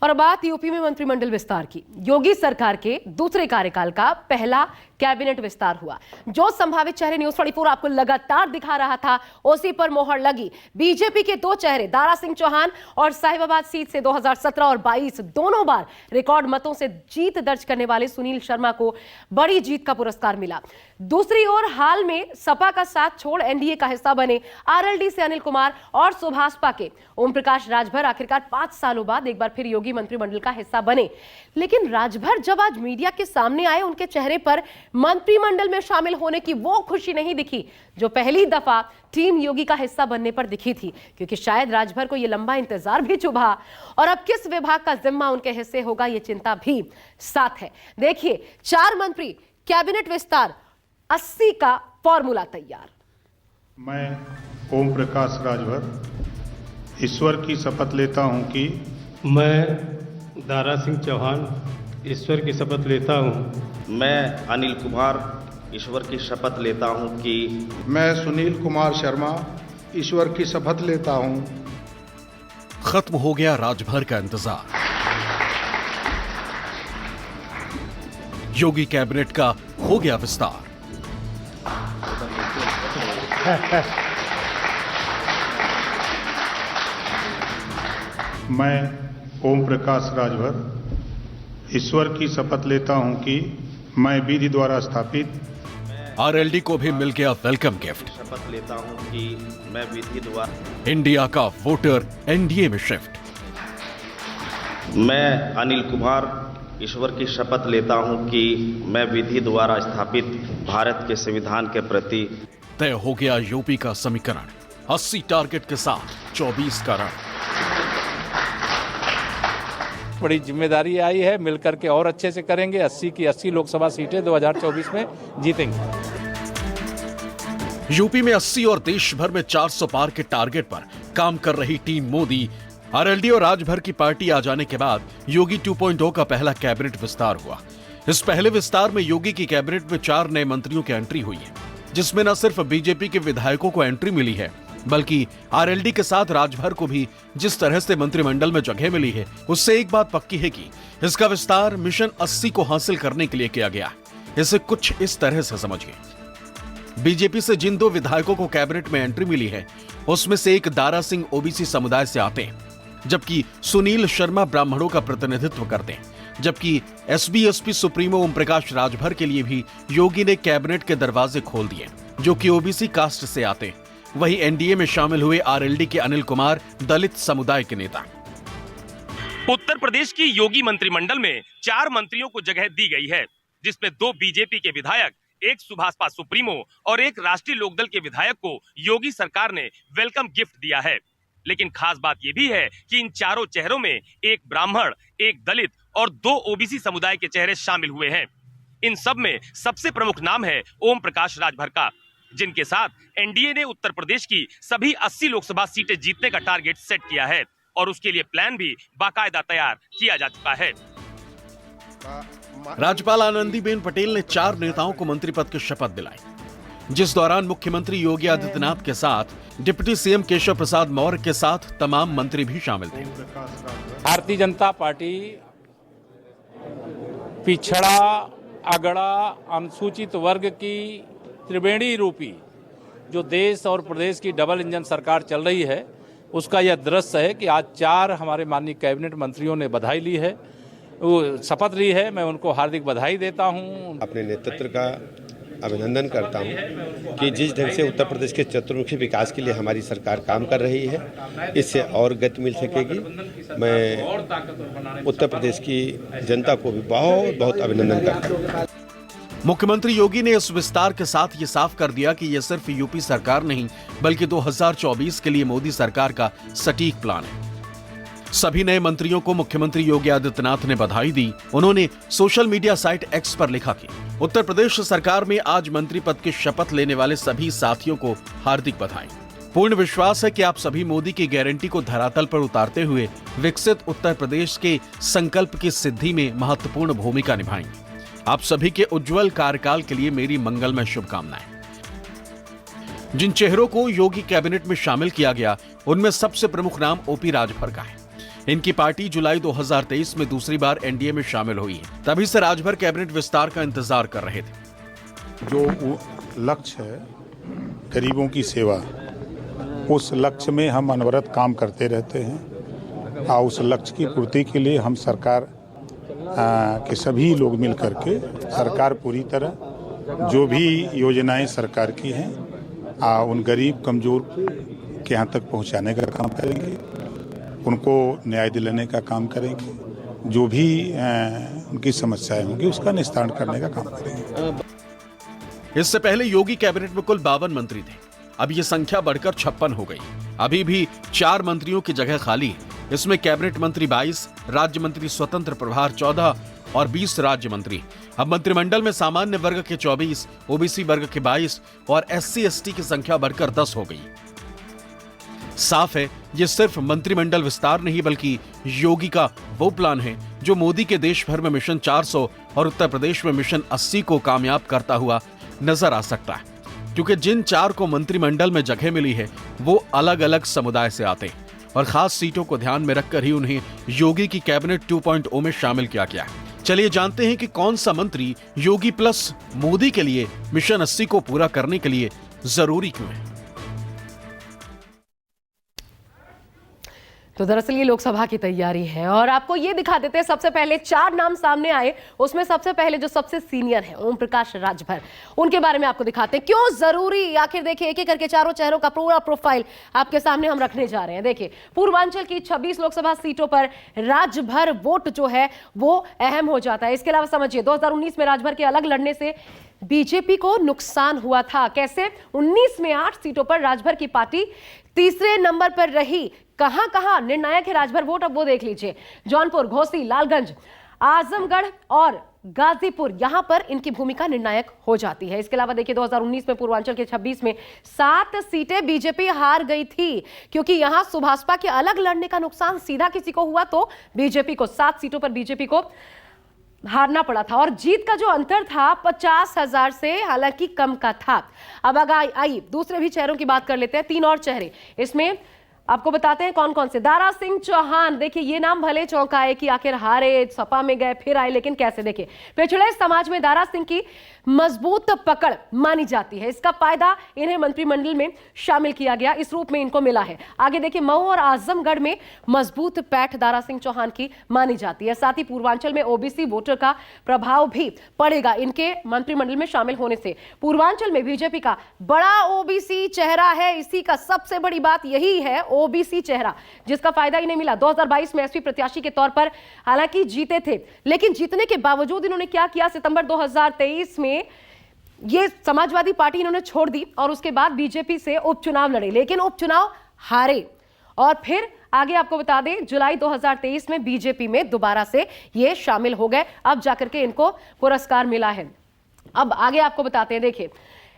और बात यूपी में मंत्रिमंडल विस्तार की। योगी सरकार के दूसरे कार्यकाल का पहला कैबिनेट विस्तार हुआ। जो संभावित चेहरे न्यूज 24 आपको लगातार दिखा रहा था, उसी पर मोहर लगी। बीजेपी के दो चेहरे दारा सिंह चौहान और साहिबाबाद सीट से 2017 और 22 दोनों बार रिकॉर्ड मतों से जीत दर्ज करने वाले सुनील शर्मा को बड़ी जीत का पुरस्कार मिला। दूसरी ओर हाल में सपा का साथ छोड़ एनडीए का हिस्सा बने आरएलडी से अनिल कुमार और सुभाषपा के ओम प्रकाश राजभर आखिरकार 5 सालों बाद एक बार फिर योगी मंत्रिमंडल का हिस्सा बने। लेकिन राजभर जब आज मीडिया के सामने आए, उनके चेहरे पर मंत्रिमंडल में शामिल होने की वो खुशी नहीं दिखी जो पहली दफा टीम योगी का हिस्सा बनने पर दिखी थी, क्योंकि शायद राजभर को यह लंबा इंतजार भी चुभा और अब किस विभाग का जिम्मा उनके हिस्से होगा ये चिंता भी साथ है। देखिए, 4 मंत्री, कैबिनेट विस्तार, 80 का फॉर्मूला तैयार। मैं ओम प्रकाश राजभर ईश्वर की शपथ लेता हूं कि मैं दारा सिंह चौहान ईश्वर की शपथ लेता हूं। मैं अनिल कुमार ईश्वर की शपथ लेता हूं कि मैं सुनील कुमार शर्मा ईश्वर की शपथ लेता हूं। खत्म हो गया राजभर का इंतजार। योगी कैबिनेट का हो गया विस्तार। मैं ओम प्रकाश राजभर ईश्वर की शपथ लेता हूं कि मैं विधि द्वारा स्थापित आरएलडी को भी मिल गया वेलकम गिफ्ट। शपथ लेता हूं कि मैं विधि द्वारा इंडिया का वोटर एनडीए में शिफ्ट। मैं अनिल कुमार ईश्वर की शपथ लेता हूं कि मैं विधि द्वारा स्थापित भारत के संविधान के प्रति तय हो गया यूपी का समीकरण। 80 टारगेट के साथ 24 का रण। बड़ी जिम्मेदारी आई है, मिलकर के और अच्छे से करेंगे। 80 की 80 लोकसभा सीटें 2024 में जीतेंगे। यूपी में 80 और देश भर में 400 पार के टारगेट पर काम कर रही टीम मोदी, आरएलडी और राजभर की पार्टी आ जाने के बाद योगी 2.0 का पहला कैबिनेट विस्तार हुआ। इस पहले विस्तार में योगी की कैबिनेट में 4 नए मंत्रियों की एंट्री हुई है, जिसमें न सिर्फ बीजेपी के विधायकों को एंट्री मिली है, बल्कि आरएलडी के साथ राजभर को भी जिस तरह से मंत्रिमंडल में जगह मिली है, उससे एक बात पक्की है कि इसका विस्तार मिशन 80 को हासिल करने के लिए किया गया। इसे कुछ इस तरह से समझिए। बीजेपी से जिन 2 विधायकों को कैबिनेट में एंट्री मिली है, उसमें से एक दारा सिंह ओबीसी समुदाय से आते हैं, जबकि सुनील शर्मा ब्राह्मणों का प्रतिनिधित्व करते हैं। जबकि एसबी सुप्रीमो ओम प्रकाश राजभर के लिए भी योगी ने कैबिनेट के दरवाजे खोल दिए, जो कि ओबीसी कास्ट से आते हैं। वहीं एनडीए में शामिल हुए आरएलडी के अनिल कुमार दलित समुदाय के नेता। उत्तर प्रदेश की योगी मंत्रिमंडल में 4 मंत्रियों को जगह दी गई है, जिसमें 2 बीजेपी के विधायक, एक सुभाषपा सुप्रीमो और एक राष्ट्रीय लोकदल के विधायक को योगी सरकार ने वेलकम गिफ्ट दिया है। लेकिन खास बात यह भी है कि इन चारों चेहरों में एक ब्राह्मण, एक दलित और 2 ओबीसी समुदाय के चेहरे शामिल हुए हैं। इन सब में सबसे प्रमुख नाम है ओम प्रकाश राजभर का, जिनके साथ एनडीए ने उत्तर प्रदेश की सभी 80 लोकसभा सीटें जीतने का टारगेट सेट किया है और उसके लिए प्लान भी बाकायदा तैयार किया जा चुका है। राज्यपाल आनंदीबेन पटेल ने 4 नेताओं को मंत्री पद की शपथ दिलाई, जिस दौरान मुख्यमंत्री योगी आदित्यनाथ के साथ डिप्टी सीएम केशव प्रसाद मौर्य के साथ तमाम मंत्री भी शामिल थे। भारतीय जनता पार्टी पिछड़ा, अगड़ा, अनुसूचित वर्ग की त्रिवेणी रूपी जो देश और प्रदेश की डबल इंजन सरकार चल रही है, उसका यह दृश्य है कि आज 4 हमारे माननीय कैबिनेट मंत्रियों ने बधाई ली है, वो शपथ ली है। मैं उनको हार्दिक बधाई देता हूं। अपने नेतृत्व का अभिनंदन करता हूं कि जिस ढंग से उत्तर प्रदेश के चतुर्मुखी विकास के लिए हमारी सरकार काम कर रही है, इससे और गति मिल सकेगी। मैं उत्तर प्रदेश की जनता को भी बहुत बहुत अभिनंदन करता हूं। मुख्यमंत्री योगी ने इस विस्तार के साथ ये साफ कर दिया कि यह सिर्फ यूपी सरकार नहीं, बल्कि 2024 के लिए मोदी सरकार का सटीक प्लान है। सभी नए मंत्रियों को मुख्यमंत्री योगी आदित्यनाथ ने बधाई दी। उन्होंने सोशल मीडिया साइट एक्स पर लिखा कि उत्तर प्रदेश सरकार में आज मंत्री पद की शपथ लेने वाले सभी साथियों को हार्दिक बधाई। पूर्ण विश्वास है कि आप सभी मोदी की गारंटी को धरातल पर उतारते हुए विकसित उत्तर प्रदेश के संकल्प की सिद्धि में महत्वपूर्ण भूमिका निभाएंगे। आप सभी के उज्जवल कार्यकाल के लिए मेरी मंगलमय शुभकामनाएं। जिन चेहरों को योगी कैबिनेट में शामिल किया गया, उनमें सबसे प्रमुख नाम ओपी राजभर का है। इनकी पार्टी जुलाई 2023 में दूसरी बार एनडीए में शामिल हुई है। तभी से राजभर कैबिनेट विस्तार का इंतजार कर रहे थे। जो लक्ष्य है गरीबों की सेवा, उस लक्ष्य में हम अनवरत काम करते रहते हैं और उस लक्ष्य की पूर्ति के लिए हम सरकार के सभी लोग मिल करके सरकार पूरी तरह जो भी योजनाएं सरकार की हैं उन गरीब कमजोर के यहाँ तक पहुँचाने का काम करेंगे, उनको न्याय दिलाने का काम करेंगे, जो भी उनकी समस्याएं होंगी उसका निस्तारण करने का काम करेंगे। इससे पहले योगी कैबिनेट में कुल 52 मंत्री थे, अब ये संख्या बढ़कर 56 हो गई। अभी भी 4 मंत्रियों की जगह खाली है। इसमें कैबिनेट मंत्री 22, राज्य मंत्री स्वतंत्र प्रभार 14 और 20 राज्य मंत्री। अब मंत्रिमंडल में सामान्य वर्ग के 24, ओबीसी वर्ग के 22 और SC/ST की संख्या बढ़कर 10 हो गई। साफ है ये सिर्फ मंत्रिमंडल विस्तार नहीं बल्कि योगी का वो प्लान है जो मोदी के देश भर में मिशन 400 और उत्तर प्रदेश में मिशन 80 को कामयाब करता हुआ नजर आ सकता है, क्योंकि जिन 4 को मंत्रिमंडल में जगह मिली है वो अलग अलग समुदाय से आते हैं और खास सीटों को ध्यान में रखकर ही उन्हें योगी की कैबिनेट 2.0 में शामिल किया गया है। चलिए जानते हैं कि कौन सा मंत्री योगी प्लस मोदी के लिए मिशन 80 को पूरा करने के लिए जरूरी क्यों है। तो दरअसल ये लोकसभा की तैयारी है और आपको ये दिखा देते हैं। सबसे पहले 4 नाम सामने आए, उसमें सबसे पहले जो सबसे सीनियर है ओम प्रकाश राजभर, उनके बारे में आपको दिखाते हैं क्यों जरूरी। आखिर देखिए एक एक करके चारों चेहरों का पूरा प्रोफाइल आपके सामने हम रखने जा रहे हैं। देखिए पूर्वांचल की 26 लोकसभा सीटों पर राजभर वोट जो है वो अहम हो जाता है। इसके अलावा समझिए 2019 में राजभर के अलग लड़ने से बीजेपी को नुकसान हुआ था। कैसे? 19 में 8 सीटों पर राजभर की पार्टी तीसरे नंबर पर रही। कहां कहां निर्णायक है राजभर वोट, अब वो देख लीजिए। जौनपुर, घोसी, लालगंज, आजमगढ़ और गाजीपुर, यहां पर इनकी भूमिका निर्णायक हो जाती है। इसके अलावा देखिए 2019 में पूर्वांचल के 26 में 7 सीटें बीजेपी हार गई थी, क्योंकि यहां सुभाषपा के अलग लड़ने का नुकसान सीधा किसी को हुआ तो बीजेपी को। 7 सीटों पर बीजेपी को हारना पड़ा था और जीत का जो अंतर था 50,000 से हालांकि कम का था। अब आइए दूसरे भी चेहरों की बात कर लेते हैं। 3 और चेहरे इसमें आपको बताते हैं कौन कौन से। दारा सिंह चौहान, देखिए ये नाम भले चौंकाए कि आखिर हारे, सपा में गए फिर आए, लेकिन कैसे? देखिए पिछड़े समाज में दारा सिंह की मजबूत पकड़ मानी जाती है। इसका फायदा इन्हें मंत्रिमंडल में शामिल किया गया, इस रूप में इनको मिला है। आगे देखिए मऊ और आजमगढ़ में मजबूत पैठ दारा सिंह चौहान की मानी जाती है। साथ ही पूर्वांचल में ओबीसी वोटर का प्रभाव भी पड़ेगा इनके मंत्रिमंडल में शामिल होने से। पूर्वांचल में बीजेपी का बड़ा ओबीसी चेहरा है, इसी का सबसे बड़ी बात यही है ओबीसी चेहरा, जिसका फायदा इन्हें मिला। 2022 में एसपी प्रत्याशी के तौर पर हालांकि जीते थे, लेकिन जीतने के बावजूद इन्होंने क्या किया? सितंबर 2023 में ये समाजवादी पार्टी इन्होंने छोड़ दी और उसके बाद बीजेपी से उपचुनाव लड़े, लेकिन उपचुनाव हारे। और फिर आगे आपको बता दें जुलाई 2023 में बीजेपी में दोबारा से ये शामिल हो गए, अब जाकर के इनको पुरस्कार मिला है। अब आगे आपको बताते हैं, देखिए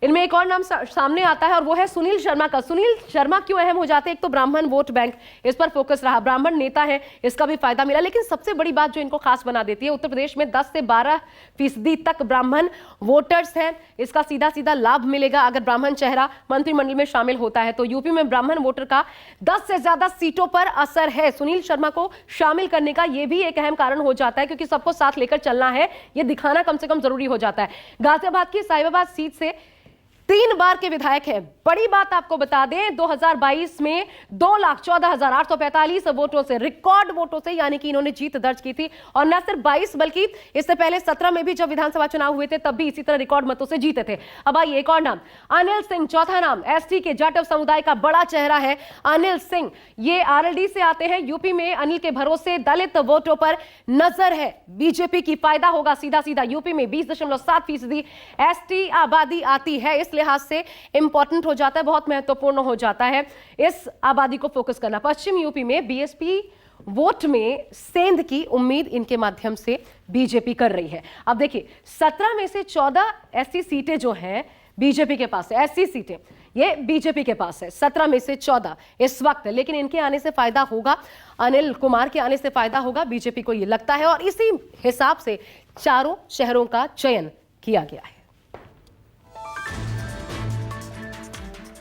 इनमें एक और नाम सामने आता है और वो है सुनील शर्मा का। सुनील शर्मा क्यों अहम हो जाते हैं? एक तो ब्राह्मण वोट बैंक, इस पर फोकस रहा, ब्राह्मण नेता है, इसका भी फायदा मिला। लेकिन सबसे बड़ी बात जो इनको खास बना देती है, उत्तर प्रदेश में 10 से 12% तक ब्राह्मण वोटर्स हैं। इसका सीधा सीधा लाभ मिलेगा अगर ब्राह्मण चेहरा मंत्रिमंडल में शामिल होता है। तो यूपी में ब्राह्मण वोटर का 10 से ज्यादा सीटों पर असर है। सुनील शर्मा को शामिल करने का यह भी एक अहम कारण हो जाता है, क्योंकि सबको साथ लेकर चलना है, यह दिखाना कम से कम जरूरी हो जाता है। गाजियाबाद की साहिबाबाद सीट से 3 बार के विधायक हैं। बड़ी बात आपको बता दें 2022 में 2,14,845 वोटों से, रिकॉर्ड वोटों से, यानी कि इन्होंने जीत दर्ज की थी। और न सिर्फ 22 बल्कि इससे पहले 17 में भी जब विधानसभा चुनाव हुए थे तब भी इसी तरह रिकॉर्ड मतों से जीते थे। अब आइए एक और नाम, अनिल सिंह, चौथा नाम। एसटी के जाटव समुदाय का बड़ा चेहरा है अनिल सिंह, ये आरएलडी से आते हैं। यूपी में अनिल के भरोसे दलित वोटों पर नजर है, बीजेपी की फायदा होगा सीधा सीधा। यूपी में 20.7% एसटी आबादी आती है, इस लिहाज से इंपॉर्टेंट हो जाता है, बहुत महत्वपूर्ण हो जाता है इस आबादी को फोकस करना। पश्चिम यूपी में बीएसपी वोट में सेंध की उम्मीद इनके माध्यम से बीजेपी कर रही है। अब देखिए 17 में से 14 ऐसी सीटें जो हैं बीजेपी के पास है, ऐसी सीटें ये बीजेपी के पास है, 17 में से 14 इस वक्त। लेकिन इनके आने से फायदा होगा, अनिल कुमार के आने से फायदा होगा, बीजेपी को यह लगता है। और इसी हिसाब से चारों शहरों का चयन किया गया है।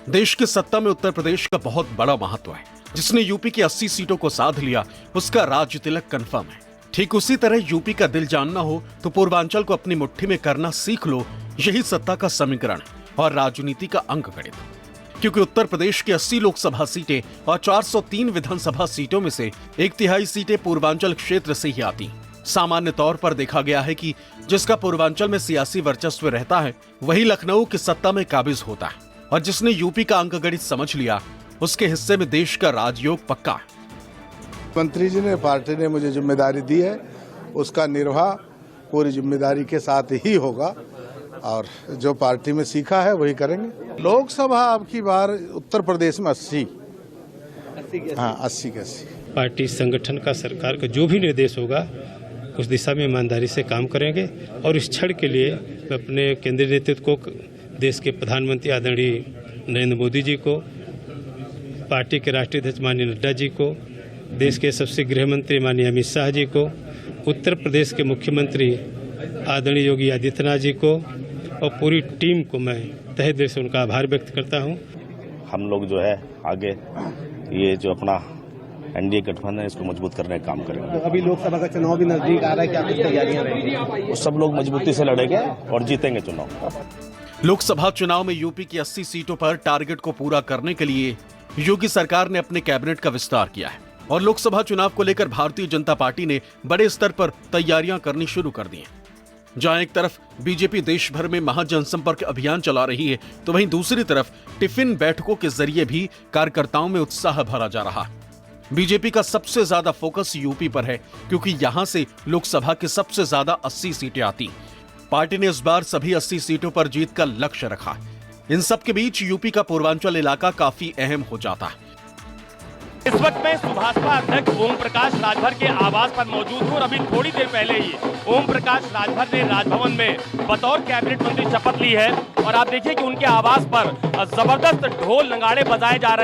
देश की सत्ता में उत्तर प्रदेश का बहुत बड़ा महत्व है। जिसने यूपी की 80 सीटों को साध लिया उसका राज तिलक कंफर्म है। ठीक उसी तरह यूपी का दिल जानना हो तो पूर्वांचल को अपनी मुट्ठी में करना सीख लो, यही सत्ता का समीकरण और राजनीति का अंक गणित। क्योंकि उत्तर प्रदेश की 80 लोकसभा सीटें और 403 विधानसभा सीटों में से 1/3 सीटें पूर्वांचल क्षेत्र से ही आती। सामान्य तौर पर देखा गया है कि जिसका पूर्वांचल में सियासी वर्चस्व रहता है वही लखनऊ की सत्ता में काबिज होता है, और जिसने यूपी का अंक गणित समझ लिया उसके हिस्से में देश का राजयोग पक्का है। मंत्री जी ने, पार्टी ने मुझे जिम्मेदारी दी है, उसका निर्वाह पूरी जिम्मेदारी के साथ ही होगा और जो पार्टी में सीखा है वही करेंगे। लोकसभा अब की बार उत्तर प्रदेश में 80 के 80। पार्टी संगठन का, सरकार का जो भी निर्देश होगा उस दिशा में ईमानदारी से काम करेंगे और इस क्षण के लिए मैं अपने केंद्रीय नेतृत्व को, देश के प्रधानमंत्री आदरणीय नरेंद्र मोदी जी को, पार्टी के राष्ट्रीय अध्यक्ष माननीय नड्डा जी को, देश के सबसे गृह मंत्री माननीय अमित शाह जी को, उत्तर प्रदेश के मुख्यमंत्री आदरणीय योगी आदित्यनाथ जी को और पूरी टीम को मैं तहे दिल से उनका आभार व्यक्त करता हूं। हम लोग जो है आगे ये जो अपना एनडीए गठबंधन है इसको मजबूत करने का काम करेंगे। अभी लोकसभा का चुनाव भी नजदीक आ रहा है, क्या कुछ तैयारियां रहेंगी? वो सब लोग मजबूती से लड़ेंगे और जीतेंगे चुनाव। लोकसभा चुनाव में यूपी की 80 सीटों पर टारगेट को पूरा करने के लिए योगी सरकार ने अपने कैबिनेट का विस्तार किया है और लोकसभा चुनाव को लेकर भारतीय जनता पार्टी ने बड़े स्तर पर तैयारियां करनी शुरू कर दी हैं। जहां एक तरफ बीजेपी देश भर में महाजनसंपर्क अभियान चला रही है तो वहीं दूसरी तरफ टिफिन बैठकों के जरिए भी कार्यकर्ताओं में उत्साह भरा जा रहा है। बीजेपी का सबसे ज्यादा फोकस यूपी पर है क्योंकि यहां से लोकसभा के सबसे ज्यादा 80 सीटें आती। पार्टी ने इस बार सभी 80 सीटों पर जीत का लक्ष्य रखा। इन सब के बीच यूपी का पूर्वांचल इलाका काफी अहम हो जाता है। इस वक्त मैं सुभाषपा अध्यक्ष ओम प्रकाश राजभर के आवास पर मौजूद हूं और अभी थोड़ी देर पहले ही ओम प्रकाश राजभर ने राजभवन में बतौर कैबिनेट मंत्री शपथ ली है और आप देखिए कि उनके आवास पर जबरदस्त ढोल नगाड़े बजाए जा रहे हैं।